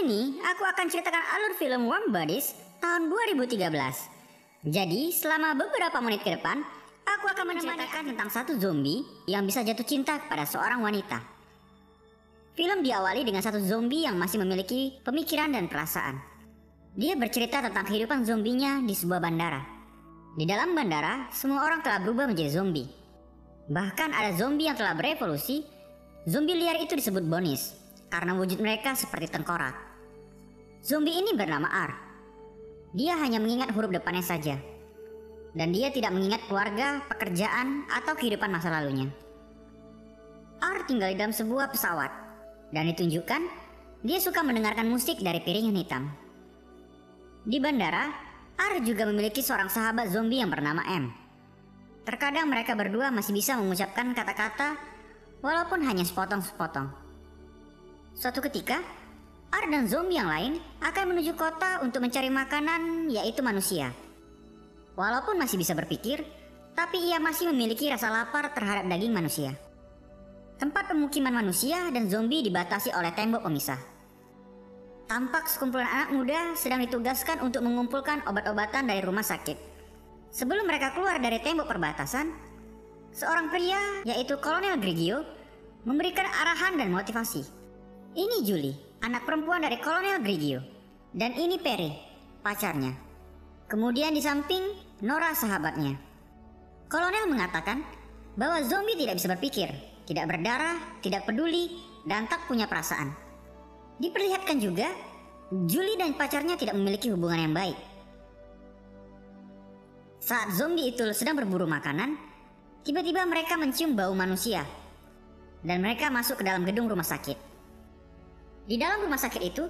ini aku akan ceritakan alur film Warm Bodies tahun 2013. Jadi selama beberapa menit ke depan, aku akan menceritakan tentang satu zombie yang bisa jatuh cinta kepada seorang wanita. Film diawali dengan satu zombie yang masih memiliki pemikiran dan perasaan. Dia bercerita tentang kehidupan zombinya di sebuah bandara. Di dalam bandara, semua orang telah berubah menjadi zombie. Bahkan ada zombie yang telah berevolusi. Zombie liar itu disebut Bonis karena wujud mereka seperti tengkorak. Zombie ini bernama R. Dia hanya mengingat huruf depannya saja. Dan dia tidak mengingat keluarga, pekerjaan, atau kehidupan masa lalunya. R tinggal di dalam sebuah pesawat. Dan ditunjukkan, dia suka mendengarkan musik dari piringan hitam. Di bandara, R juga memiliki seorang sahabat zombie yang bernama M. Terkadang mereka berdua masih bisa mengucapkan kata-kata walaupun hanya sepotong-sepotong. Suatu ketika, R dan zombie yang lain akan menuju kota untuk mencari makanan, yaitu manusia. Walaupun masih bisa berpikir, tapi ia masih memiliki rasa lapar terhadap daging manusia. Tempat pemukiman manusia dan zombie dibatasi oleh tembok pemisah. Tampak sekumpulan anak muda sedang ditugaskan untuk mengumpulkan obat-obatan dari rumah sakit. Sebelum mereka keluar dari tembok perbatasan, seorang pria, yaitu Kolonel Grigio, memberikan arahan dan motivasi. Ini Julie, anak perempuan dari Kolonel Grigio, dan ini Perry, pacarnya. Kemudian di samping, Nora sahabatnya. Kolonel mengatakan bahwa zombie tidak bisa berpikir, tidak berdarah, tidak peduli, dan tak punya perasaan. Diperlihatkan juga, Julie dan pacarnya tidak memiliki hubungan yang baik. Saat zombie itu sedang berburu makanan, tiba-tiba mereka mencium bau manusia, dan mereka masuk ke dalam gedung rumah sakit. Di dalam rumah sakit itu,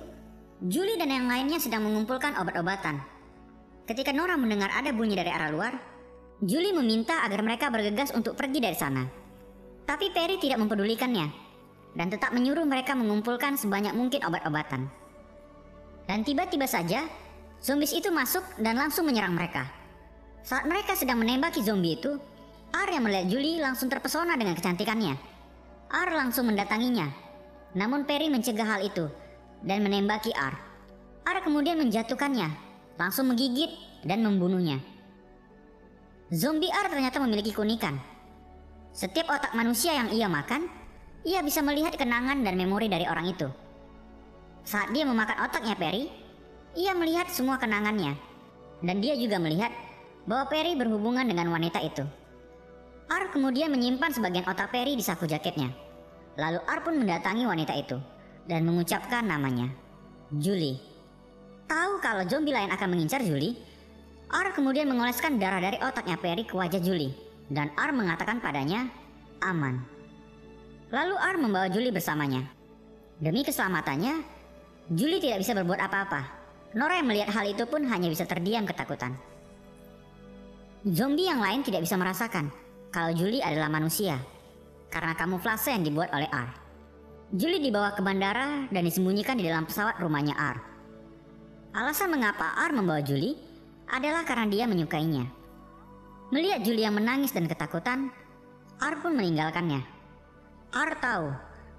Julie dan yang lainnya sedang mengumpulkan obat-obatan. Ketika Nora mendengar ada bunyi dari arah luar, Julie meminta agar mereka bergegas untuk pergi dari sana. Tapi Perry tidak mempedulikannya, dan tetap menyuruh mereka mengumpulkan sebanyak mungkin obat-obatan. Dan tiba-tiba saja, zombies itu masuk dan langsung menyerang mereka. Saat mereka sedang menembaki zombie itu, R yang melihat Julie langsung terpesona dengan kecantikannya. R langsung mendatanginya, namun Perry mencegah hal itu dan menembaki R. R kemudian menjatuhkannya, langsung menggigit dan membunuhnya. Zombie R ternyata memiliki keunikan. Setiap otak manusia yang ia makan, ia bisa melihat kenangan dan memori dari orang itu. Saat dia memakan otaknya Perry, ia melihat semua kenangannya. Dan dia juga melihat bahwa Perry berhubungan dengan wanita itu. R kemudian menyimpan sebagian otak Perry di saku jaketnya. Lalu R pun mendatangi wanita itu dan mengucapkan namanya, Julie. Tahu kalau zombie lain akan mengincar Julie, R kemudian mengoleskan darah dari otaknya Perry ke wajah Julie. Dan R mengatakan padanya, aman. Lalu R membawa Julie bersamanya. Demi keselamatannya, Julie tidak bisa berbuat apa-apa. Nora yang melihat hal itu pun hanya bisa terdiam ketakutan. Zombie yang lain tidak bisa merasakan kalau Julie adalah manusia, karena kamuflase yang dibuat oleh R. Julie dibawa ke bandara dan disembunyikan di dalam pesawat rumahnya R. Alasan mengapa R membawa Julie adalah karena dia menyukainya. Melihat Julie yang menangis dan ketakutan, R pun meninggalkannya. R tahu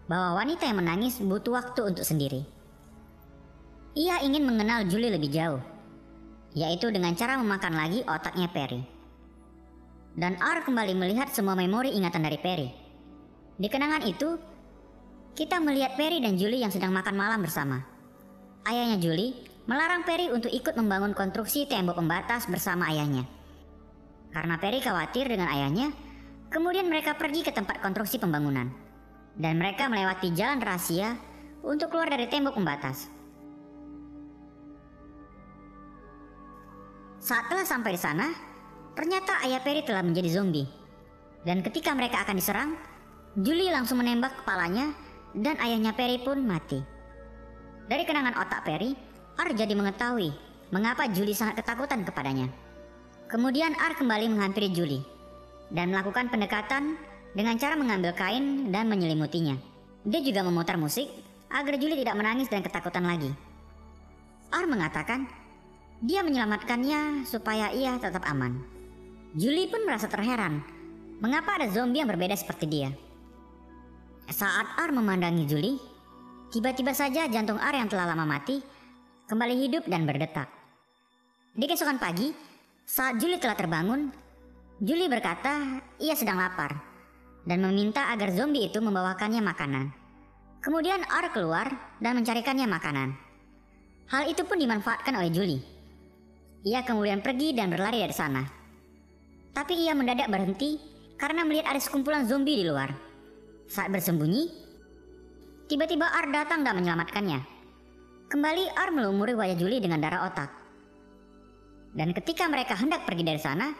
bahwa wanita yang menangis butuh waktu untuk sendiri. Ia ingin mengenal Julie lebih jauh, yaitu dengan cara memakan lagi otaknya Perry. Dan R kembali melihat semua memori ingatan dari Perry. Di kenangan itu, kita melihat Perry dan Julie yang sedang makan malam bersama. Ayahnya Julie melarang Perry untuk ikut membangun konstruksi tembok pembatas bersama ayahnya. Karena Perry khawatir dengan ayahnya, kemudian mereka pergi ke tempat konstruksi pembangunan. Dan mereka melewati jalan rahasia untuk keluar dari tembok pembatas. Saat telah sampai di sana, ternyata ayah Perry telah menjadi zombie. Dan ketika mereka akan diserang, Julie langsung menembak kepalanya dan ayahnya Perry pun mati. Dari kenangan otak Perry, R jadi mengetahui mengapa Julie sangat ketakutan kepadanya. Kemudian R kembali menghampiri Julie dan melakukan pendekatan dengan cara mengambil kain dan menyelimutinya. Dia juga memutar musik agar Julie tidak menangis dan ketakutan lagi. R mengatakan dia menyelamatkannya supaya ia tetap aman. Julie pun merasa terheran mengapa ada zombie yang berbeda seperti dia. Saat R memandangi Julie, Tiba-tiba saja jantung Ar yang telah lama mati kembali hidup dan berdetak. Di keesokan pagi, saat Julie telah terbangun, Julie berkata ia sedang lapar dan meminta agar zombie itu membawakannya makanan. Kemudian Ar keluar dan mencarikannya makanan. Hal itu pun dimanfaatkan oleh Julie. Ia kemudian pergi dan berlari dari sana. Tapi ia mendadak berhenti karena melihat ada sekumpulan zombie di luar. Saat bersembunyi, tiba-tiba Ar datang dan menyelamatkannya. Kembali Ar melumuri wajah Julie dengan darah otak. Dan ketika mereka hendak pergi dari sana,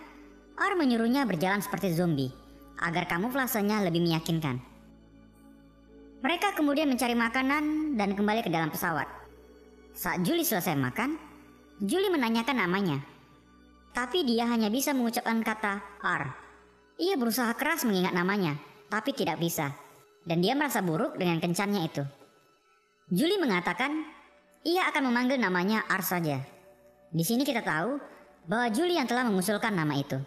Ar menyuruhnya berjalan seperti zombie agar kamuflasenya lebih meyakinkan. Mereka kemudian mencari makanan dan kembali ke dalam pesawat. Saat Julie selesai makan, Julie menanyakan namanya. Tapi dia hanya bisa mengucapkan kata R. Ia berusaha keras mengingat namanya, tapi tidak bisa. Dan dia merasa buruk dengan kencannya itu. Julie mengatakan ia akan memanggil namanya R saja. Di sini kita tahu bahwa Julie yang telah mengusulkan nama itu.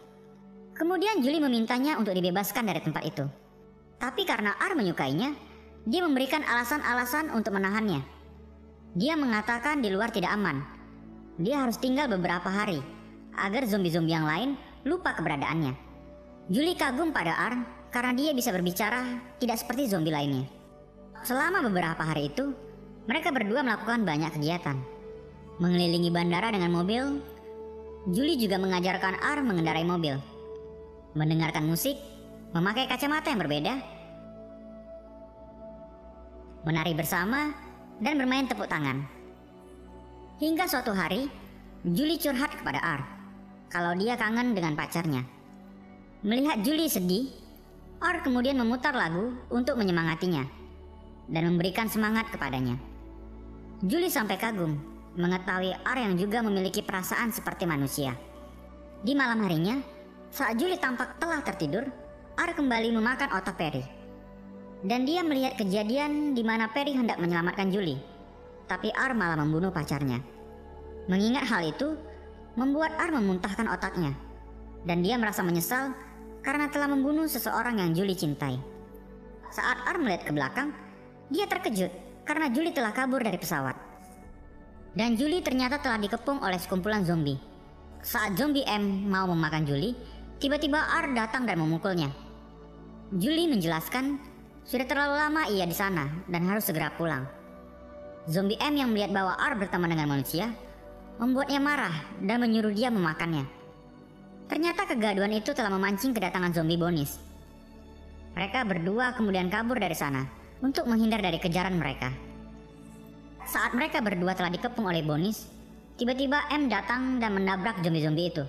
Kemudian Julie memintanya untuk dibebaskan dari tempat itu. Tapi karena R menyukainya, dia memberikan alasan-alasan untuk menahannya. Dia mengatakan di luar tidak aman. Dia harus tinggal beberapa hari agar zombie-zombie yang lain lupa keberadaannya. Julie kagum pada R karena dia bisa berbicara tidak seperti zombie lainnya. Selama beberapa hari itu, mereka berdua melakukan banyak kegiatan. Mengelilingi bandara dengan mobil. Julie juga mengajarkan R mengendarai mobil, mendengarkan musik, memakai kacamata yang berbeda, menari bersama, dan bermain tepuk tangan. Hingga suatu hari, Julie curhat kepada R kalau dia kangen dengan pacarnya. Melihat Julie sedih, R kemudian memutar lagu untuk menyemangatinya dan memberikan semangat kepadanya. Julie sampai kagum mengetahui R yang juga memiliki perasaan seperti manusia. Di malam harinya, saat Julie tampak telah tertidur, R kembali memakan otak Perry. Dan dia melihat kejadian di mana Perry hendak menyelamatkan Julie, tapi R malah membunuh pacarnya. Mengingat hal itu, membuat R memuntahkan otaknya, dan dia merasa menyesal karena telah membunuh seseorang yang Julie cintai. Saat R melihat ke belakang, dia terkejut karena Julie telah kabur dari pesawat. Dan Julie ternyata telah dikepung oleh sekumpulan zombie. Saat zombie M mau memakan Julie, tiba-tiba R datang dan memukulnya. Julie menjelaskan sudah terlalu lama ia di sana dan harus segera pulang. Zombie M yang melihat bahwa R berteman dengan manusia membuatnya marah dan menyuruh dia memakannya. Ternyata kegaduhan itu telah memancing kedatangan zombie Bonis. Mereka berdua kemudian kabur dari sana untuk menghindar dari kejaran mereka. Saat mereka berdua telah dikepung oleh Bonis, tiba-tiba M datang dan menabrak zombie-zombie itu.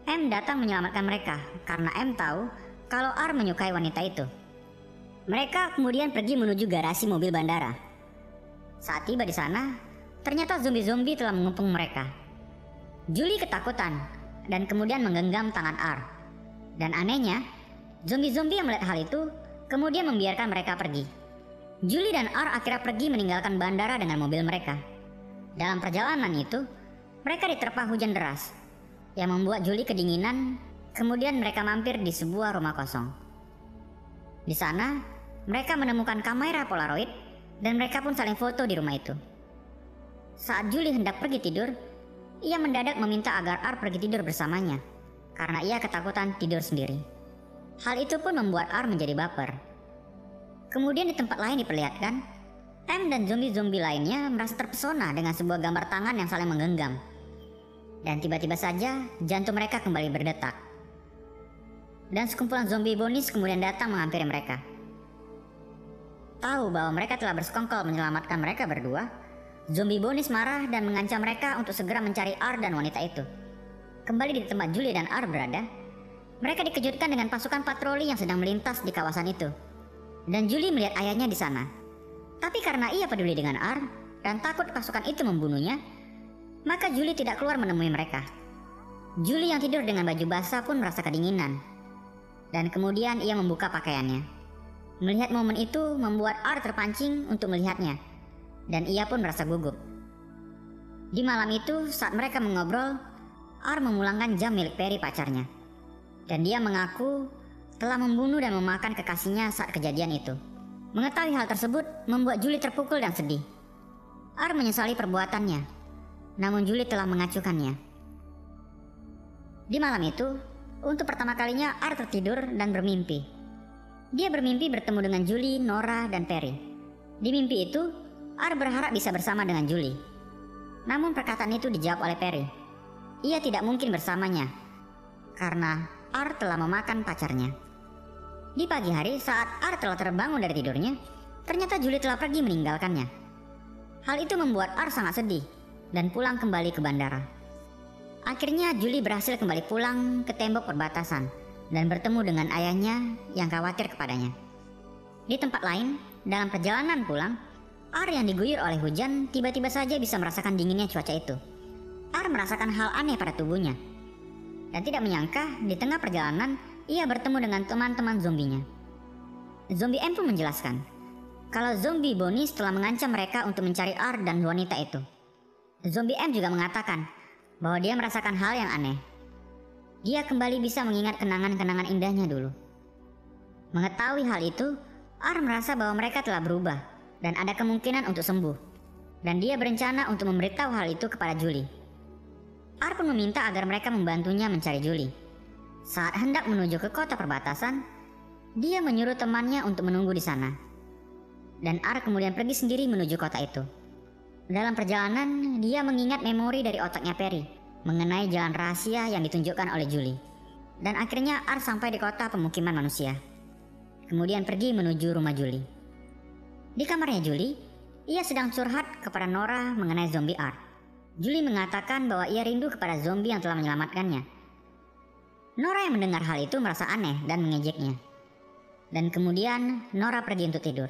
M datang menyelamatkan mereka karena M tahu kalau R menyukai wanita itu. Mereka kemudian pergi menuju garasi mobil bandara. Saat tiba di sana, ternyata zombie-zombie telah mengepung mereka. Julie ketakutan dan kemudian menggenggam tangan R. Dan anehnya, zombie-zombie yang melihat hal itu kemudian membiarkan mereka pergi. Julie dan R akhirnya pergi meninggalkan bandara dengan mobil mereka. Dalam perjalanan itu, mereka diterpa hujan deras yang membuat Julie kedinginan. Kemudian mereka mampir di sebuah rumah kosong. Di sana, mereka menemukan kamera Polaroid dan mereka pun saling foto di rumah itu. Saat Julie hendak pergi tidur, ia mendadak meminta agar R pergi tidur bersamanya karena ia ketakutan tidur sendiri. Hal itu pun membuat R menjadi baper. Kemudian di tempat lain diperlihatkan, M dan zombie-zombie lainnya merasa terpesona dengan sebuah gambar tangan yang saling menggenggam. Dan tiba-tiba saja jantung mereka kembali berdetak. Dan sekumpulan zombie Bonis kemudian datang menghampiri mereka. Tahu bahwa mereka telah bersekongkol menyelamatkan mereka berdua, zombie Bonis marah dan mengancam mereka untuk segera mencari R dan wanita itu. Kembali di tempat Julie dan R berada, mereka dikejutkan dengan pasukan patroli yang sedang melintas di kawasan itu. Dan Julie melihat ayahnya di sana. Tapi karena ia peduli dengan R dan takut pasukan itu membunuhnya, maka Julie tidak keluar menemui mereka. Julie yang tidur dengan baju basah pun merasa kedinginan. Dan kemudian ia membuka pakaiannya. Melihat momen itu membuat R terpancing untuk melihatnya, dan ia pun merasa gugup. Di malam itu saat mereka mengobrol, R memulangkan jam milik Perry pacarnya. Dan dia mengaku telah membunuh dan memakan kekasihnya saat kejadian itu. Mengetahui hal tersebut membuat Julie terpukul dan sedih. R menyesali perbuatannya, namun Julie telah mengacuhkannya. Di malam itu, untuk pertama kalinya R tertidur dan bermimpi. Dia bermimpi bertemu dengan Julie, Nora, dan Perry. Di mimpi itu, R berharap bisa bersama dengan Julie. Namun perkataan itu dijawab oleh Perry. Ia tidak mungkin bersamanya, karena R telah memakan pacarnya. Di pagi hari saat R telah terbangun dari tidurnya, ternyata Julie telah pergi meninggalkannya. Hal itu membuat R sangat sedih dan pulang kembali ke bandara. Akhirnya Julie berhasil kembali pulang ke tembok perbatasan dan bertemu dengan ayahnya yang khawatir kepadanya. Di tempat lain, dalam perjalanan pulang, R yang diguyur oleh hujan tiba-tiba saja bisa merasakan dinginnya cuaca itu. R merasakan hal aneh pada tubuhnya dan tidak menyangka di tengah perjalanan ia bertemu dengan teman-teman zombinya. Zombie M pun menjelaskan kalau zombie Bonis telah mengancam mereka untuk mencari R dan wanita itu. Zombie M juga mengatakan bahwa dia merasakan hal yang aneh. Dia kembali bisa mengingat kenangan-kenangan indahnya dulu. Mengetahui hal itu, R merasa bahwa mereka telah berubah dan ada kemungkinan untuk sembuh. Dan dia berencana untuk memberitahu hal itu kepada Julie. R pun meminta agar mereka membantunya mencari Julie. Saat hendak menuju ke kota perbatasan, dia menyuruh temannya untuk menunggu di sana. Dan R kemudian pergi sendiri menuju kota itu. Dalam perjalanan, dia mengingat memori dari otaknya Perry mengenai jalan rahasia yang ditunjukkan oleh Julie. Dan akhirnya R sampai di kota pemukiman manusia. Kemudian pergi menuju rumah Julie. Di kamarnya Julie, ia sedang curhat kepada Nora mengenai zombie R. Julie mengatakan bahwa ia rindu kepada zombie yang telah menyelamatkannya. Nora yang mendengar hal itu merasa aneh dan mengejeknya. Dan kemudian Nora pergi untuk tidur.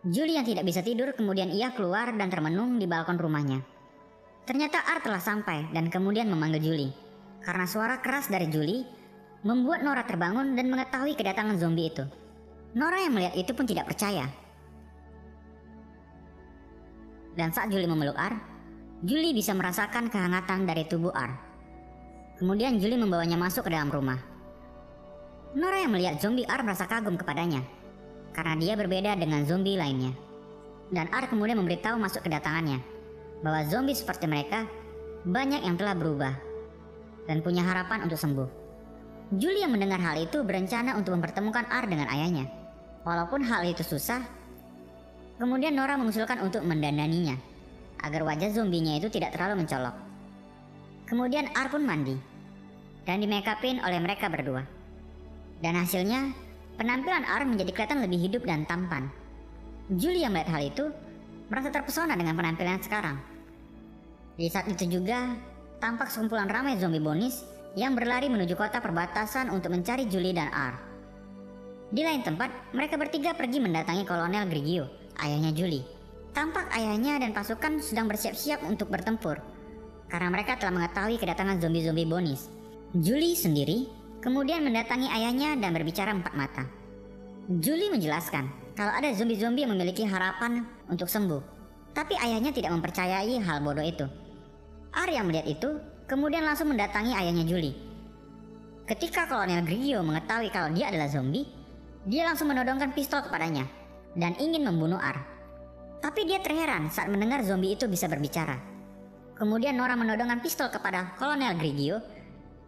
Julie yang tidak bisa tidur kemudian ia keluar dan termenung di balkon rumahnya. Ternyata R telah sampai dan kemudian memanggil Julie. Karena suara keras dari Julie membuat Nora terbangun dan mengetahui kedatangan zombie itu. Nora yang melihat itu pun tidak percaya. Dan saat Julie memeluk R, Julie bisa merasakan kehangatan dari tubuh R. Kemudian Julie membawanya masuk ke dalam rumah. Nora yang melihat zombie R merasa kagum kepadanya karena dia berbeda dengan zombie lainnya. Dan R kemudian memberitahu masuk kedatangannya bahwa zombie seperti mereka banyak yang telah berubah dan punya harapan untuk sembuh. Julie yang mendengar hal itu berencana untuk mempertemukan R dengan ayahnya. Walaupun hal itu susah, kemudian Nora mengusulkan untuk mendandaninya agar wajah zombinya itu tidak terlalu mencolok. Kemudian R pun mandi dan di make upin oleh mereka berdua. Dan hasilnya penampilan R menjadi kelihatan lebih hidup dan tampan. Julie yang melihat hal itu merasa terpesona dengan penampilan sekarang. Di saat itu juga tampak sekumpulan ramai zombie Bonis yang berlari menuju kota perbatasan untuk mencari Julie dan R. Di lain tempat, mereka bertiga pergi mendatangi Kolonel Grigio, ayahnya Julie. Tampak ayahnya dan pasukan sedang bersiap-siap untuk bertempur karena mereka telah mengetahui kedatangan zombie-zombie Bonis. Julie sendiri kemudian mendatangi ayahnya dan berbicara empat mata. Julie menjelaskan kalau ada zombie-zombie yang memiliki harapan untuk sembuh, tapi ayahnya tidak mempercayai hal bodoh itu. R yang melihat itu kemudian langsung mendatangi ayahnya Julie. Ketika Kolonel Grigio mengetahui kalau dia adalah zombie, dia langsung menodongkan pistol kepadanya dan ingin membunuh R. Tapi dia terheran saat mendengar zombie itu bisa berbicara. Kemudian Nora menodongkan pistol kepada Kolonel Grigio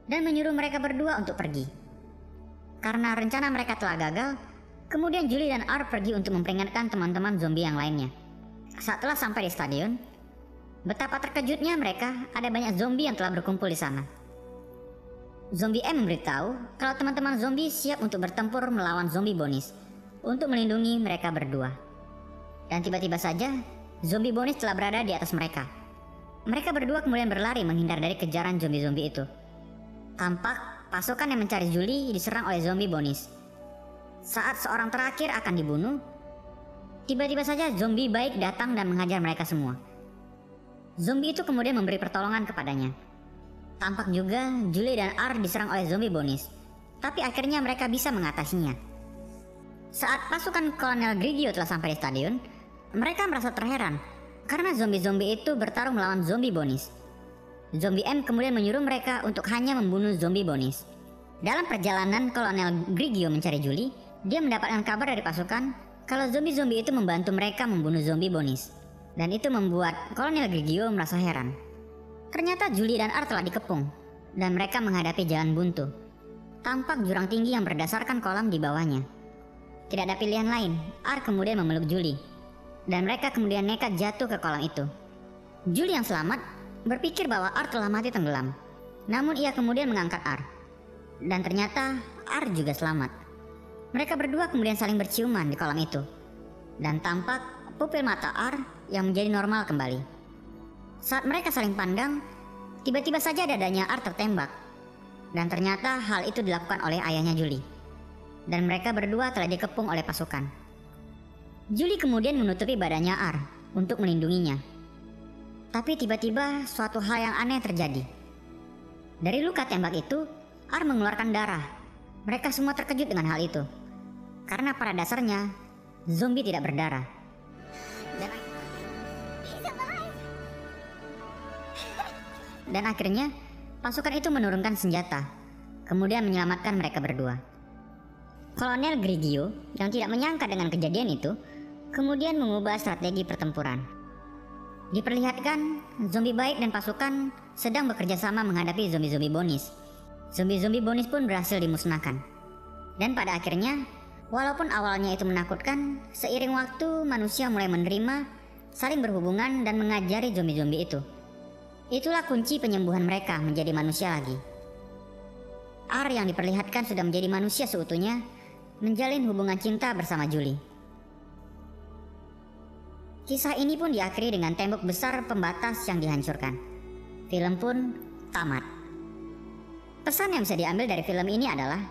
dan menyuruh mereka berdua untuk pergi. Karena rencana mereka telah gagal, kemudian Julie dan R pergi untuk memperingatkan teman-teman zombie yang lainnya. Saat telah sampai di stadion, betapa terkejutnya mereka ada banyak zombie yang telah berkumpul di sana. Zombie M memberitahu kalau teman-teman zombie siap untuk bertempur melawan zombie Bonis untuk melindungi mereka berdua. Dan tiba-tiba saja, zombie Bonis telah berada di atas mereka. Mereka berdua kemudian berlari menghindar dari kejaran zombie-zombie itu. Tampak pasukan yang mencari Julie diserang oleh zombie Bonis. Saat seorang terakhir akan dibunuh, tiba-tiba saja zombie baik datang dan menghajar mereka semua. Zombie itu kemudian memberi pertolongan kepadanya. Tampak juga Julie dan R diserang oleh zombie Bonis, tapi akhirnya mereka bisa mengatasinya. Saat pasukan Kolonel Grigio telah sampai di stadion, mereka merasa terheran karena zombie-zombie itu bertarung melawan zombie Bonis. Zombie M kemudian menyuruh mereka untuk hanya membunuh zombie Bonis. Dalam perjalanan Kolonel Grigio mencari Julie, dia mendapatkan kabar dari pasukan kalau zombie-zombie itu membantu mereka membunuh zombie Bonis. Dan itu membuat Kolonel Grigio merasa heran. Ternyata Julie dan Art telah dikepung, dan mereka menghadapi jalan buntu. Tampak jurang tinggi yang berdasarkan kolam di bawahnya. Tidak ada pilihan lain, Art kemudian memeluk Julie. Dan mereka kemudian nekat jatuh ke kolam itu. Julie yang selamat berpikir bahwa Art telah mati tenggelam. Namun ia kemudian mengangkat Art. Dan ternyata Art juga selamat. Mereka berdua kemudian saling berciuman di kolam itu. Dan tampak pupil mata Art yang menjadi normal kembali. Saat mereka saling pandang, tiba-tiba saja dadanya Art tertembak. Dan ternyata hal itu dilakukan oleh ayahnya Julie. Dan mereka berdua telah dikepung oleh pasukan. Julie kemudian menutupi badannya Art untuk melindunginya. Tapi tiba-tiba suatu hal yang aneh terjadi. Dari luka tembak itu, Art mengeluarkan darah. Mereka semua terkejut dengan hal itu. Karena pada dasarnya, zombie tidak berdarah. Dan akhirnya, pasukan itu menurunkan senjata, kemudian menyelamatkan mereka berdua. Kolonel Grigio yang tidak menyangka dengan kejadian itu, kemudian mengubah strategi pertempuran. Diperlihatkan, zombie baik dan pasukan sedang bekerja sama menghadapi zombie-zombie Bonis. Zombie-zombie Bonis pun berhasil dimusnahkan. Dan pada akhirnya, walaupun awalnya itu menakutkan, seiring waktu manusia mulai menerima, saling berhubungan dan mengajari zombie-zombie itu. Itulah kunci penyembuhan mereka menjadi manusia lagi. Art yang diperlihatkan sudah menjadi manusia seutuhnya, menjalin hubungan cinta bersama Julie. Kisah ini pun diakhiri dengan tembok besar pembatas yang dihancurkan. Film pun tamat. Pesan yang bisa diambil dari film ini adalah,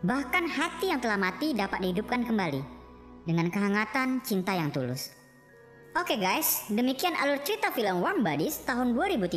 bahkan hati yang telah mati dapat dihidupkan kembali dengan kehangatan cinta yang tulus. Oke guys, demikian alur cerita film Warm Bodies tahun 2013.